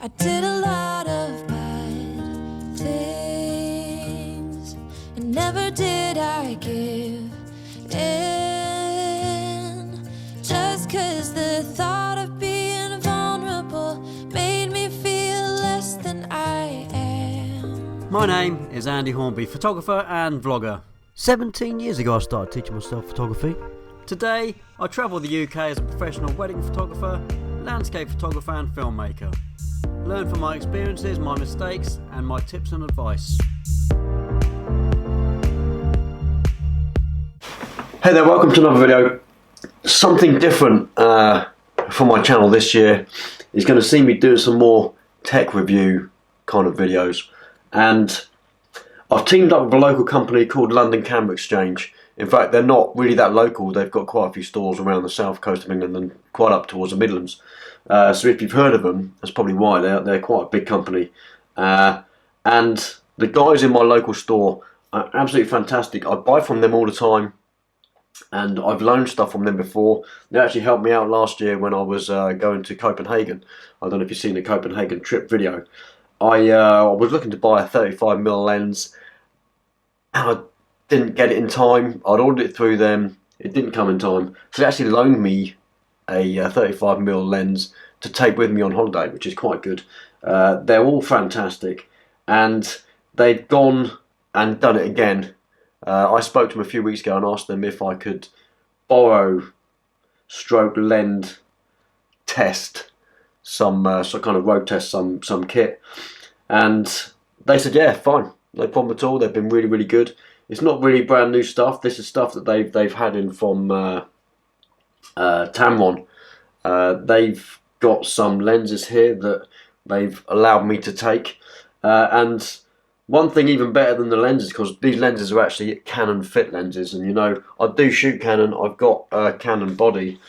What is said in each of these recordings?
I did a lot of bad things, and never did I give in, just 'cause the thought of being vulnerable made me feel less than I am. My name is Andy Hornby, photographer and vlogger. 17 years ago I started teaching myself photography. Today I travel the UK as a professional wedding photographer, landscape photographer and filmmaker. Learn from my experiences, my mistakes and my tips and advice. Hey there, welcome to another video. Something different for my channel this year is going to see me do some more tech review kind of videos, and I've teamed up with a local company called London Camera Exchange. In fact, they're not really that local. They've got quite a few stores around the south coast of England and quite up towards the Midlands. So if you've heard of them, that's probably why. They're quite a big company. And the guys in my local store are absolutely fantastic. I buy from them all the time, and I've loaned stuff from them before. They actually helped me out last year when I was going to Copenhagen. I don't know if you've seen the Copenhagen trip video. I was looking to buy a 35mm lens, and I didn't get it in time. I'd ordered it through them, it didn't come in time, so they actually loaned me a 35mm lens to take with me on holiday, which is quite good. They're all fantastic, and they'd gone and done it again. I spoke to them a few weeks ago and asked them if I could borrow stroke lend test some kind of road test some kit, and they said yeah, fine, no problem at all. They've been really good. It's not really brand new stuff. This is stuff that they've had in from Tamron. They've got some lenses here that they've allowed me to take, and one thing even better than the lenses, because these lenses are actually Canon fit lenses, and you know I do shoot Canon. I've got a Canon body.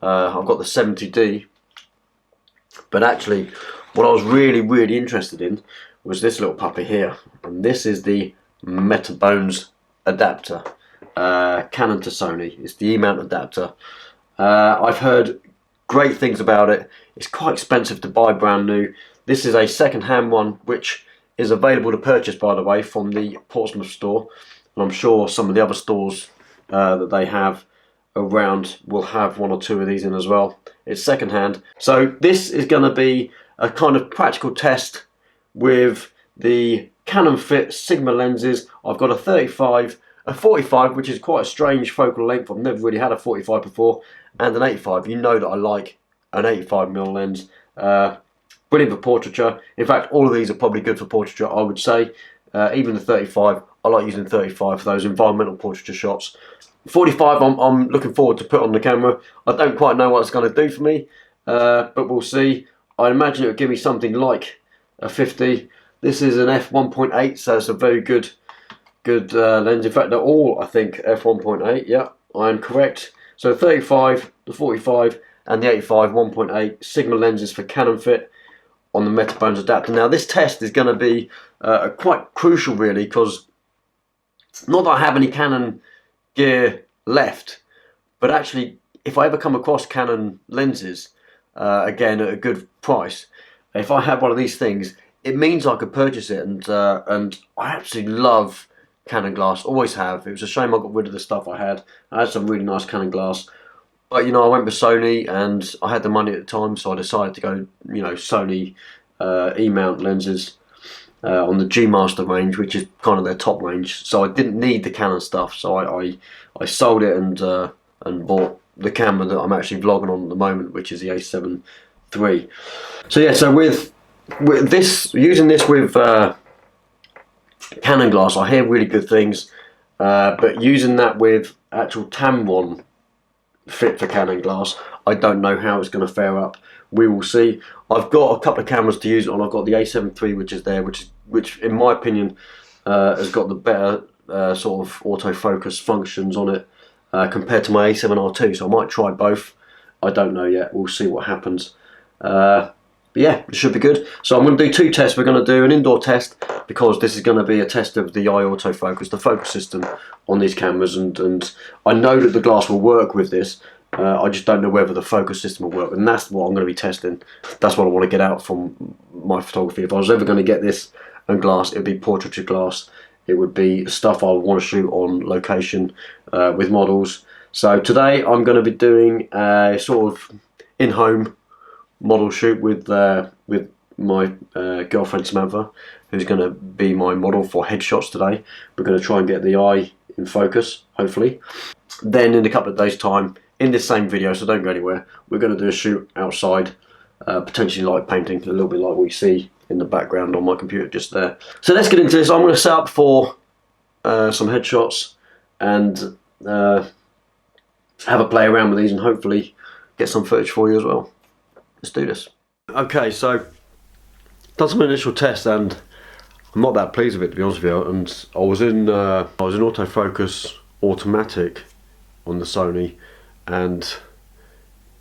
I've got the A73 but actually what I was really interested in was this little puppy here, and this is the Metabones Adapter, Canon to Sony. It's the E-mount adapter. I've heard great things about it. It's quite expensive to buy brand new. This is a second-hand one, which is available to purchase, by the way, from the Portsmouth store, and I'm sure some of the other stores that they have around will have one or two of these in as well. It's second-hand. So this is going to be a kind of practical test with the Canon fit Sigma lenses. I've got a 35, a 45, which is quite a strange focal length. I've never really had a 45 before, and an 85. You know that I like an 85mm lens. Brilliant for portraiture. In fact, all of these are probably good for portraiture, I would say. Even the 35, I like using 35 for those environmental portraiture shots. 45, I'm looking forward to put on the camera. I don't quite know what it's going to do for me, but we'll see. I imagine it will give me something like a 50. This is an f1.8, so it's a very good lens. In fact, they're all, I think, f1.8. Yeah, I am correct. So 35, the 45, and the 85 1.8 Sigma lenses for Canon fit on the Metabones Adapter. Now, this test is going to be quite crucial, really, because not that I have any Canon gear left, but actually, if I ever come across Canon lenses, again at a good price, if I had one of these things, it means I could purchase it, and I absolutely love Canon Glass, always have. It was a shame I got rid of the stuff I had. I had some really nice Canon Glass, but you know, I went with Sony and I had the money at the time, so I decided to go, you know, Sony E-mount lenses on the G Master range, which is kind of their top range. So I didn't need the Canon stuff, so I sold it and bought the camera that I'm actually vlogging on at the moment, which is the A7 III. So yeah, so with this, using this with Canon Glass, I hear really good things, but using that with actual Tamron fit for Canon Glass, I don't know how it's going to fare up. We will see. I've got a couple of cameras to use it on. I've got the A7 III, which is there, which in my opinion has got the better sort of autofocus functions on it compared to my A7R II. So I might try both. I don't know yet. We'll see what happens. But yeah, it should be good. So I'm going to do two tests. We're going to do an indoor test, because this is going to be a test of the eye autofocus, the focus system on these cameras, and I know that the glass will work with this. I just don't know whether the focus system will work, and that's what I'm going to be testing. That's what I want to get out from my photography. If I was ever going to get this and glass, it would be portraiture glass. It would be stuff I would want to shoot on location with models. So today I'm going to be doing a sort of in-home model shoot with my girlfriend Samantha, who's going to be my model for headshots today. We're going to try and get the eye in focus, hopefully. Then in a couple of days' time, in this same video, so don't go anywhere, we're going to do a shoot outside, potentially light painting, a little bit like what you see in the background on my computer just there. So let's get into this. I'm going to set up for some headshots and have a play around with these and hopefully get some footage for you as well. Let's do this. Okay, so done some initial tests and I'm not that pleased with it, to be honest with you. And I was in autofocus automatic on the Sony and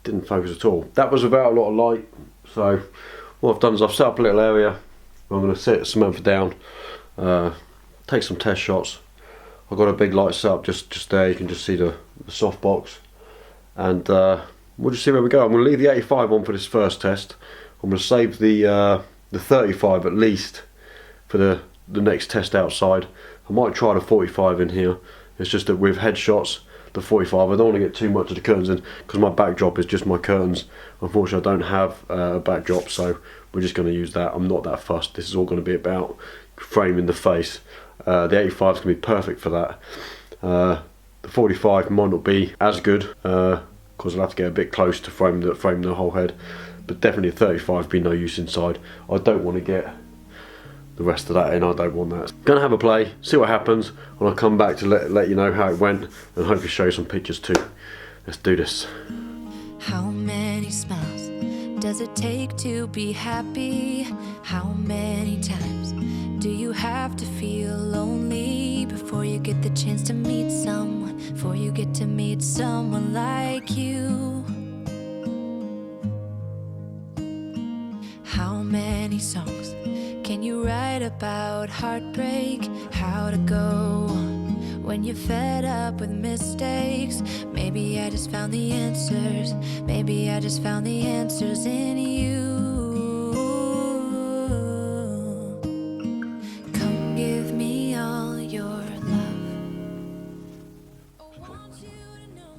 didn't focus at all. That was without a lot of light. So what I've done is I've set up a little area. I'm going to sit Samantha down, take some test shots. I've got a big light set up just there. You can just see the softbox, and we'll just see where we go. I'm going to leave the 85 on for this first test. I'm going to save the 35 at least for the next test outside. I might try the 45 in here. It's just that with headshots, the 45, I don't want to get too much of the curtains in because my backdrop is just my curtains. Unfortunately, I don't have a backdrop, so we're just going to use that. I'm not that fussed. This is all going to be about framing the face. The 85 is going to be perfect for that. The 45 might not be as good because I'll have to get a bit close to frame the whole head, but definitely a 35 would be no use inside. I don't want to get the rest of that in. I don't want that. Gonna have a play, see what happens, and I'll come back to let you know how it went and hopefully show you some pictures too. Let's do this. How many smiles does it take to be happy? How many times do you have to feel lonely before you get the chance to meet someone, before you get to meet someone like you? How many songs can you write about heartbreak? How to go on when you're fed up with mistakes? Maybe I just found the answers. Maybe I just found the answers in you. Come give me all your love. I want you to know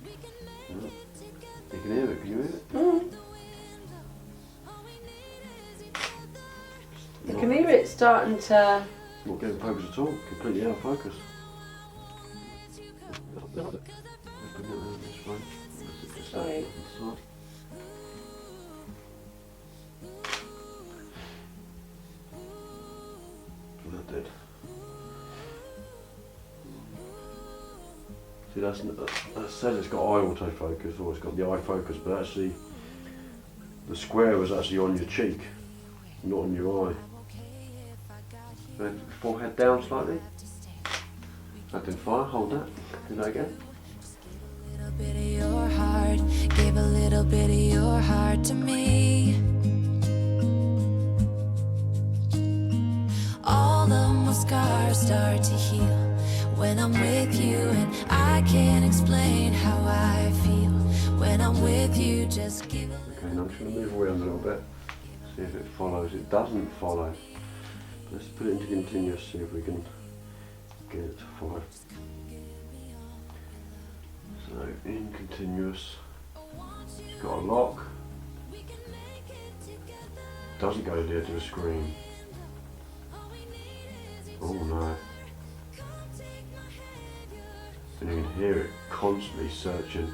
we can make it together. You can hear it, can you hear it? You can hear it starting to... Not getting focus at all, completely out of focus. Sorry. That did. See, that says it's got eye autofocus, or it's got the eye focus, but actually the square was actually on your cheek, not on your eye. Forehead down slightly. That didn't fire. Hold that. Do that again. A little bit of your heart, give a little bit of your heart to me. All of my scars start to heal when I'm with you, and I can't explain how I feel when I'm with you. Just give a little. Okay, now I'm just going to move away a little bit. See if it follows. It doesn't follow. Let's put it into continuous, see if we can get it to follow. So in continuous, it's got a lock. Doesn't go to the edge of the screen. Oh no. And you can hear it constantly searching.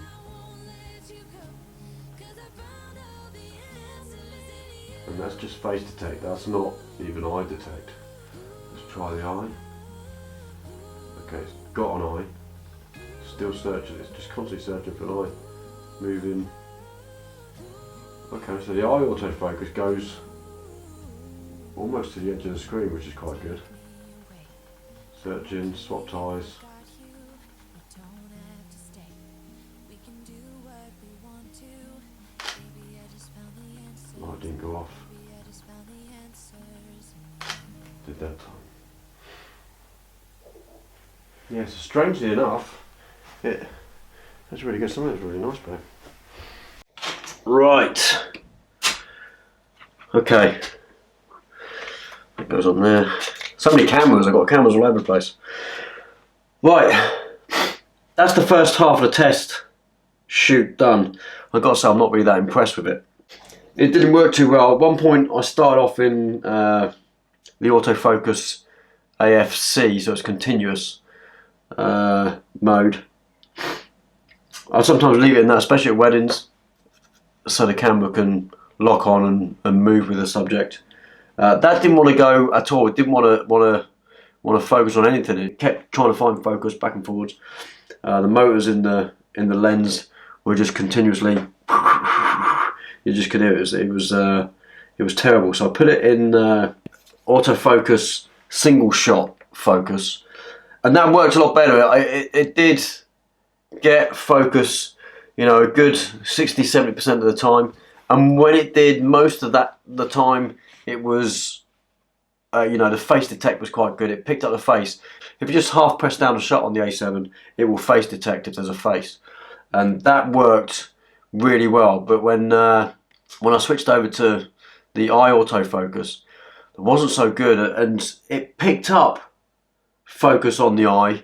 And that's just face detect, that's not even eye detect. Let's try the eye. Okay, it's got an eye. Still searching, it's just constantly searching for an eye. Moving. Okay, so the eye autofocus goes almost to the edge of the screen, which is quite good. Searching, swapped eyes. Light didn't go off. Did that time. Yeah, so strangely enough, that's really good. Something that's really nice, babe. Right. Okay. It goes on there. So many cameras, I've got cameras all over the place. Right, that's the first half of the test shoot done. I've got to say I'm not really that impressed with it. It didn't work too well. At one point I started off in the autofocus AFC, so it's continuous mode. I sometimes leave it in that, especially at weddings, so the camera can lock on and move with the subject. That didn't want to go at all. It didn't want to focus on anything. It kept trying to find focus back and forwards. The motors in the lens were just continuously. You just could hear it. It was terrible. So I put it in autofocus single shot focus, and that worked a lot better. It did get focus, you know, a good 60-70% of the time, and when it did most of the time, it was you know, the face detect was quite good. It picked up the face. If you just half press down a shot on the A7, it will face detect if there's a face, and that worked really well. But when I switched over to the eye autofocus, it wasn't so good, and it picked up focus on the eye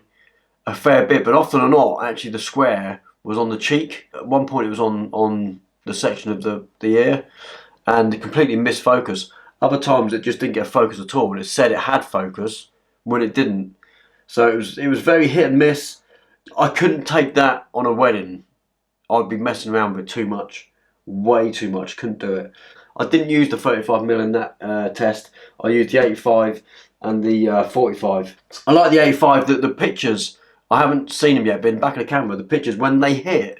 a fair bit, but often or not, actually the square was on the cheek. At one point it was on the section of the ear, and it completely missed focus. Other times it just didn't get focus at all, and it said it had focus when it didn't. So it was very hit and miss. I couldn't take that on a wedding. I'd be messing around with it too much, way too much. Couldn't do it. I didn't use the 35mm in that test. I used the 85 and the 45. I like the 85. The pictures, I haven't seen them yet, but in the back of the camera, the pictures, when they hit,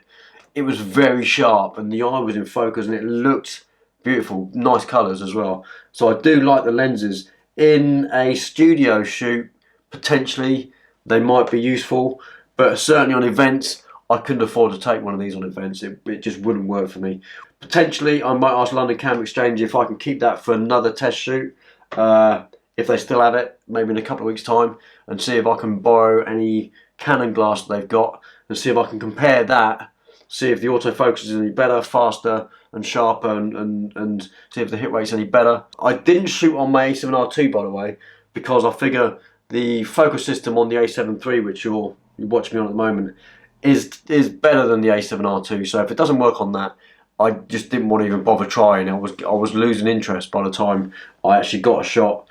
it was very sharp, and the eye was in focus, and it looked beautiful. Nice colours as well. So I do like the lenses. In a studio shoot, potentially they might be useful, but certainly on events, I couldn't afford to take one of these on events. It just wouldn't work for me. Potentially I might ask London Camera Exchange if I can keep that for another test shoot, if they still have it, maybe in a couple of weeks time, and see if I can borrow any Canon Glass they've got, and see if I can compare that, see if the autofocus is any better, faster and sharper, and see if the hit rate's any better. I didn't shoot on my A7iii, by the way, because I figure the focus system on the A7 III, which you're watching me on at the moment, is better than the A7iii. So if it doesn't work on that, I just didn't want to even bother trying. I was losing interest by the time I actually got a shot.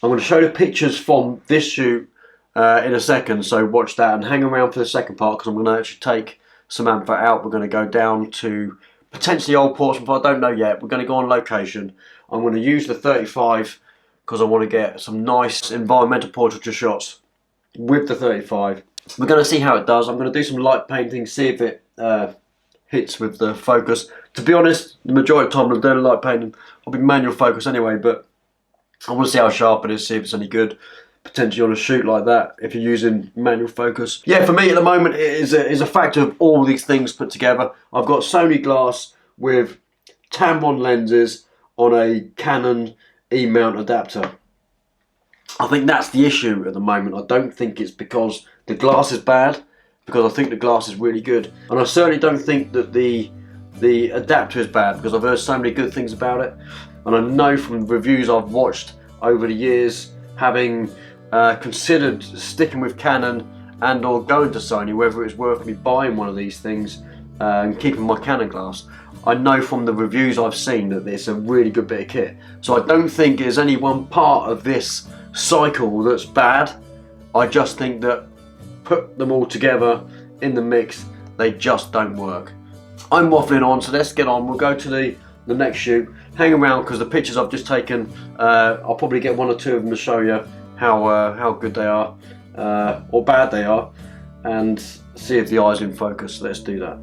I'm going to show the pictures from this shoot in a second, so watch that and hang around for the second part, because I'm going to actually take Samantha out. We're going to go down to potentially Old Portsmouth. I don't know yet. We're going to go on location. I'm going to use the 35 because I want to get some nice environmental portraiture shots with the 35. We're going to see how it does. I'm going to do some light painting, see if it hits with the focus. To be honest, the majority of the time when I'm doing light painting, I'll be manual focus anyway, but I want to see how sharp it is, see if it's any good. Potentially on a shoot like that, if you're using manual focus. Yeah, for me at the moment, it is a factor of all these things put together. I've got Sony Glass with Tamron lenses on a Canon E-mount adapter. I think that's the issue at the moment. I don't think it's because the glass is bad, because I think the glass is really good. And I certainly don't think that the adapter is bad, because I've heard so many good things about it. And I know from reviews I've watched over the years, having considered sticking with Canon and or going to Sony, whether it's worth me buying one of these things and keeping my Canon Glass. I know from the reviews I've seen that it's a really good bit of kit. So I don't think there's any one part of this cycle that's bad. I just think that put them all together in the mix, they just don't work. I'm waffling on, so let's get on. We'll go to the next shoot. Hang around, because the pictures I've just taken, I'll probably get one or two of them to show you how good they are, or bad they are, and see if the eye's in focus. Let's do that.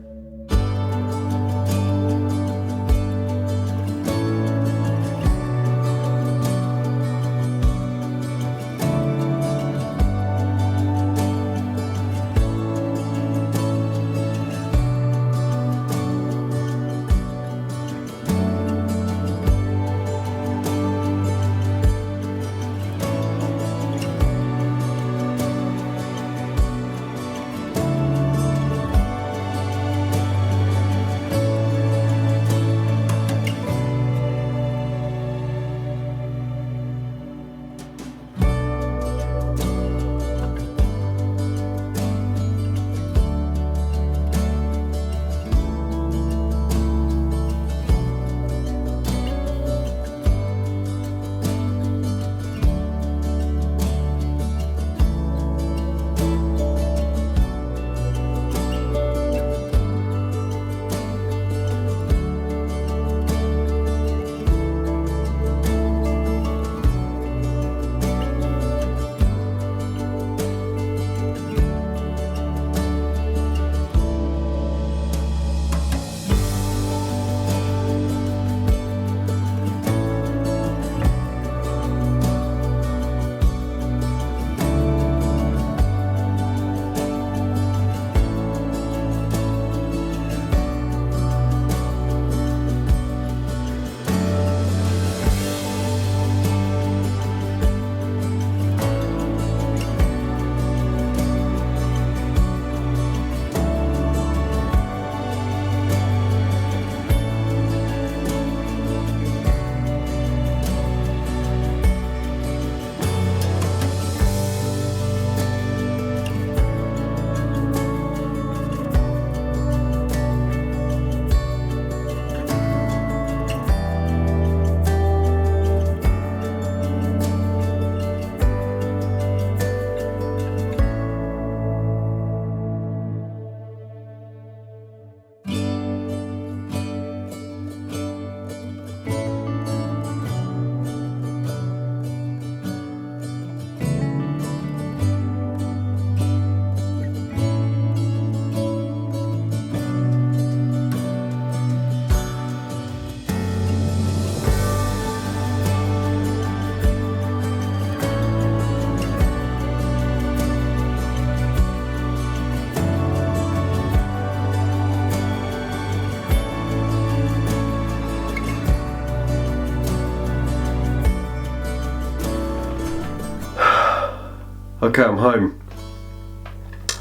Okay, I'm home.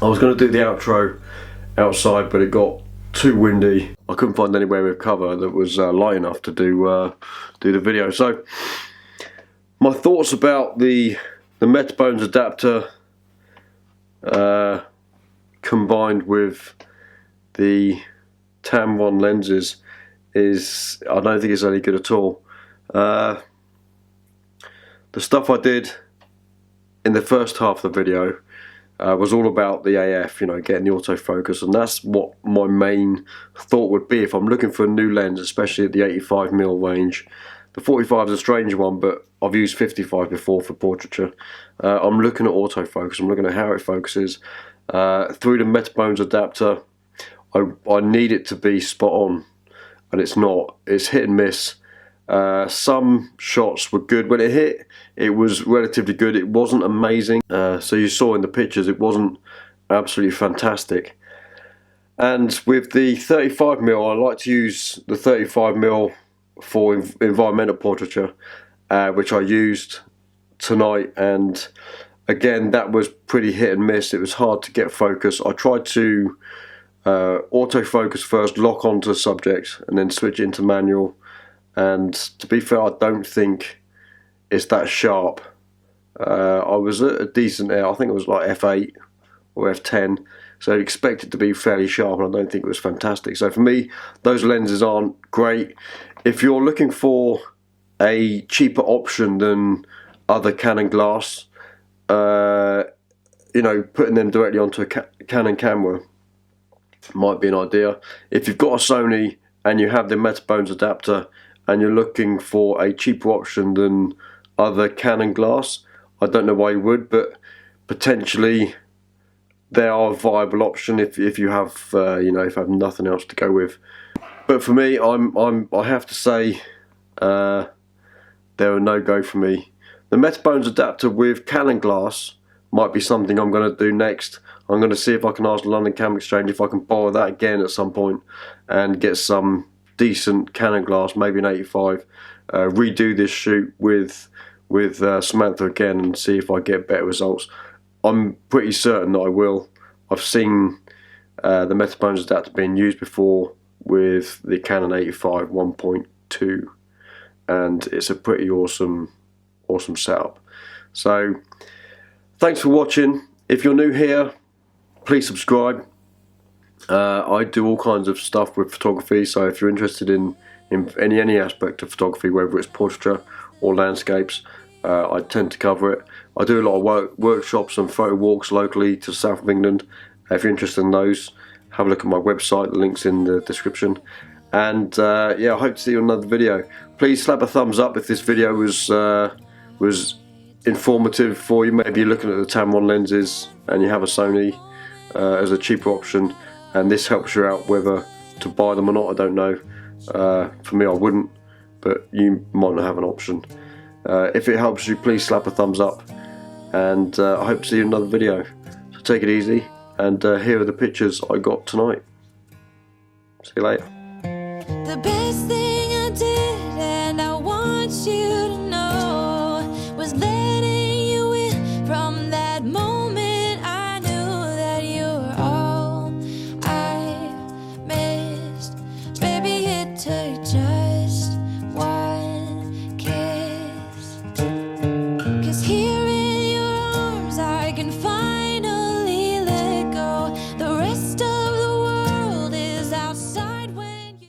I was going to do the outro outside, but it got too windy. I couldn't find anywhere with cover that was light enough to do the video. So my thoughts about the Metabones Adapter combined with the Tamron Lenses is, I don't think it's any good at all. The stuff I did in the first half of the video was all about the AF, you know, getting the autofocus, and that's what my main thought would be if I'm looking for a new lens, especially at the 85mm range. The 45 is a strange one, but I've used 55 before for portraiture. I'm looking at autofocus, I'm looking at how it focuses. Through the Metabones Adapter, I need it to be spot on, and it's not. It's hit and miss. Some shots were good. When it hit, it was relatively good. It wasn't amazing. So you saw in the pictures, it wasn't absolutely fantastic. And with the 35mm, I like to use the 35mm for environmental portraiture, which I used tonight. And again, that was pretty hit and miss. It was hard to get focus. I tried to autofocus first, lock onto the subject, and then switch into manual. And to be fair, I don't think it's that sharp. I was at a decent I think it was like f8 or f10, so I'd expect it to be fairly sharp, and I don't think it was fantastic. So for me, those lenses aren't great. If you're looking for a cheaper option than other Canon Glass, you know, putting them directly onto a Canon Camera might be an idea. If you've got a Sony and you have the Metabones Adapter and you're looking for a cheaper option than other Canon Glass, I don't know why you would, but potentially they are a viable option if you have you know, if you have nothing else to go with. But for me, I have to say they're a no-go for me. The Metabones Adapter with Canon Glass might be something I'm going to do next. I'm going to see if I can ask the London Camera Exchange if I can borrow that again at some point and get some decent Canon Glass, maybe an 85, redo this shoot with Samantha again and see if I get better results. I'm pretty certain that I will. I've seen the Metabones Adapter being used before with the Canon 85 1.2, and it's a pretty awesome setup. So thanks for watching. If you're new here, please subscribe. I do all kinds of stuff with photography, so if you're interested in any aspect of photography, whether it's portraiture or landscapes, I tend to cover it. I do a lot of workshops and photo walks locally to the south of England. If you're interested in those, have a look at my website, the link's in the description. And yeah, I hope to see you in another video. Please slap a thumbs up if this video was informative for you. Maybe you're looking at the Tamron lenses and you have a Sony as a cheaper option, and this helps you out whether to buy them or not. I don't know. For me, I wouldn't, but you might not have an option. If it helps you, please slap a thumbs up, and I hope to see you in another video. So take it easy, and here are the pictures I got tonight. See you later. The best thing